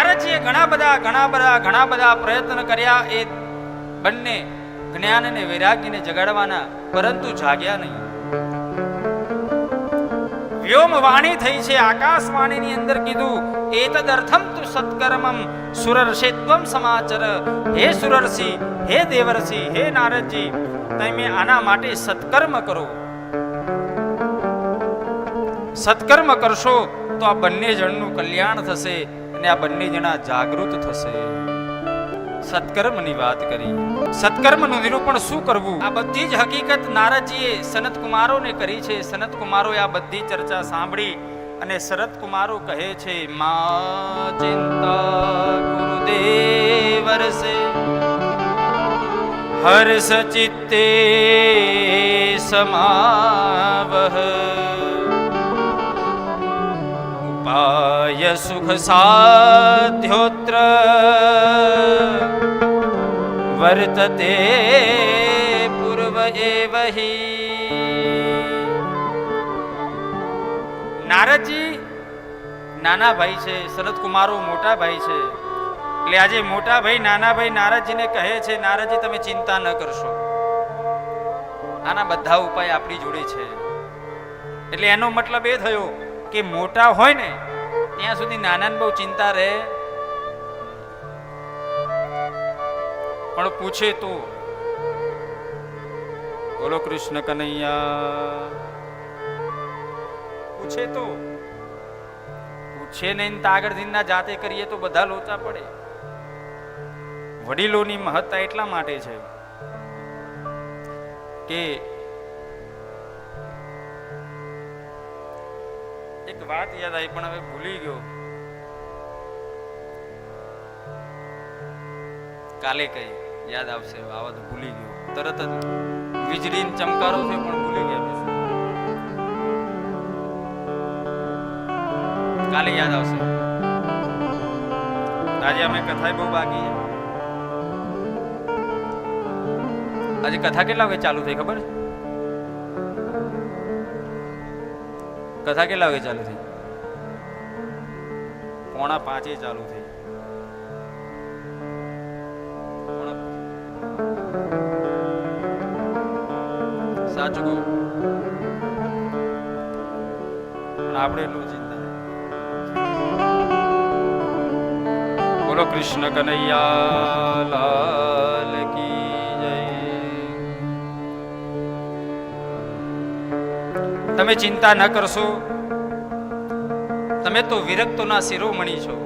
નારદજીએ ઘણા બધા પ્રયત્ન કર્યા એ બંને જ્ઞાન અને વૈરાગ્યને જગાડવાના, પરંતુ જાગ્યા નહીં. વ્યોમ વાણી થઈ છે, આકાશવાણીની અંદર કીધું, એતદર્થમ તુ સત્કર્મમ સુરર્ષિત્વમ સમાચર. હે સુરર્ષિ, હે દેવર્ષિ, હે નારદજી, તમે આના માટે સત્કર્મ કરો. સત્કર્મ કરશો તો આ બંને જણનું કલ્યાણ થશે અને આ બંને જણા જાગૃત થશે. સત્કર્મની વાત કરી. સત્કર્મનું નિરૂપણ શું કરવું, આ બધી જ હકીકત નારદજીએ સનત કુમારોને કરી છે. સનત કુમારોએ આ બધી ચર્ચા સાંભળી અને સનત કુમારો કહે છે, મા ચિંતા ગુરુદેવર્ષે હર્ષ ચિત્તે સમાવહ ઉપાય સુખ સાધ્યોત્ર વર્તતે પૂર્વ એવહિ. નારદજી નાના ભાઈ છે, સનત કુમારો મોટા ભાઈ છે. એટલે આજે મોટા ભાઈ નાના ભાઈ નારદજીને કહે છે, નારદજી તમે ચિંતા ન કરશો, આના બધા ઉપાય આપણી જોડે છે. એટલે એનો મતલબ એ થયો કે મોટા હોય ને ત્યાં સુધી નાનાને બહુ ચિંતા રહે, પણ પૂછે તો બોલો કૃષ્ણ કનૈયા. પૂછે તો પૂછે નહીં તો આગળ દિનના જાતે કરીએ તો બધા લોચા પડે. વડીલોની મહત્તા એટલા માટે છે કે એક વાત યાદ આવી પણ હવે ભૂલી ગયો, કાલે કઈ યાદ આવશે. આવા તો ભૂલી ગયો, તરત જ વીજળીનો ચમકારો થયો પણ ભૂલી ગયા. કાલે યાદ આવશે. આજે અમે કથા બહુ બાકી છે. આજે કથા કેટલા વાગે ચાલુ થઈ ખબર છે? કથા કેટલા વાગે ચાલુ થઈ? 4:45 ચાલુ થઈ. સાચું કહું, આપણે એટલું ચિંતા. બોલો કૃષ્ણ કનૈયા લાલ કી જય. તમે ચિંતા ન કરશો, તમે તો વિરક્તોના શિરોમણી છો.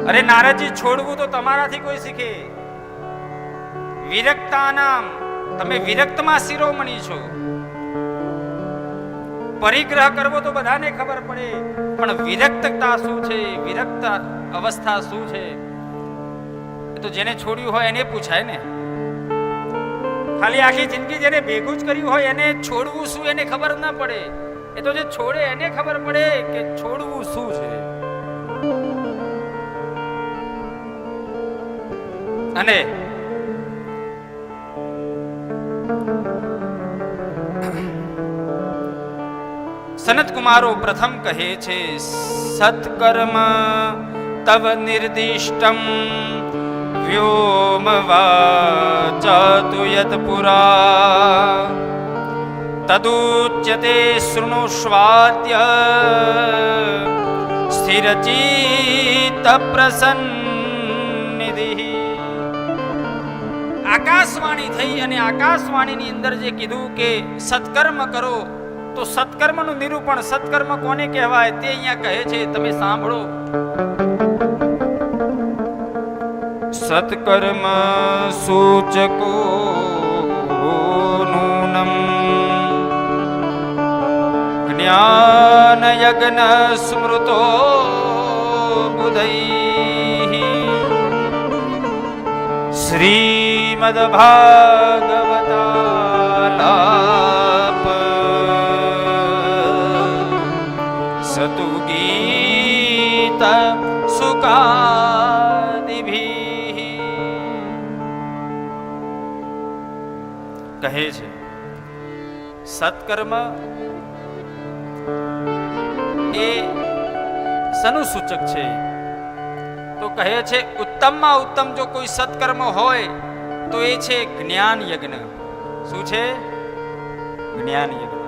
અરે નારદજી, છોડવું તો તમારાથી કોઈ શીખે. વિરક્તાનામ, તમે વિરક્તમાં શિરોમણી છો. પરિગ્રહ કરવો તો બધાને ખબર પડે, પણ વિરક્તતા શું છે, વિરક્ત અવસ્થા શું છે, એ તો જેને છોડ્યું હોય એને પૂછાય ને. ખાલી આખી જિંદગી જેને ભેગું જ કર્યું હોય એને છોડવું શું એને ખબર ના પડે. એ તો જે છોડે એને ખબર પડે કે છોડવું શું છે. અને સનત કુમારો પ્રથમ કહે છે, સત્કર્મ તવ નિર્દિષ્ટમ વ્યોમ વાચાતુ યત પુરા તદુચ્યતે શૃણુષ્વાદ્ય સ્થિરચિત્ત પ્રસન્નિધિ. આકાશવાણી થઈ અને આકાશવાણીની અંદર જે કીધું કે સત્કર્મ કરો, તો સત્કર્મનું નિરૂપણ, સત્કર્મ કોને કહેવાય તે અહીંયા કહે છે, તમે સાંભળો. સત્કર્મ સૂચકો નૂનમ જ્ઞાન યજ્ઞ સ્મૃતો બુધૈ શ્રીમદ ભાગવતાલાપ સતુ ગીત સુકાદિભિ. કહે છે સત્કર્મ એ સનું સૂચક છે? તો કહે છે ઉત્તમમાં ઉત્તમ જો કોઈ સત્કર્મ હોય તો એ છે જ્ઞાન યજ્ઞ. શું છે? જ્ઞાન યજ્ઞ.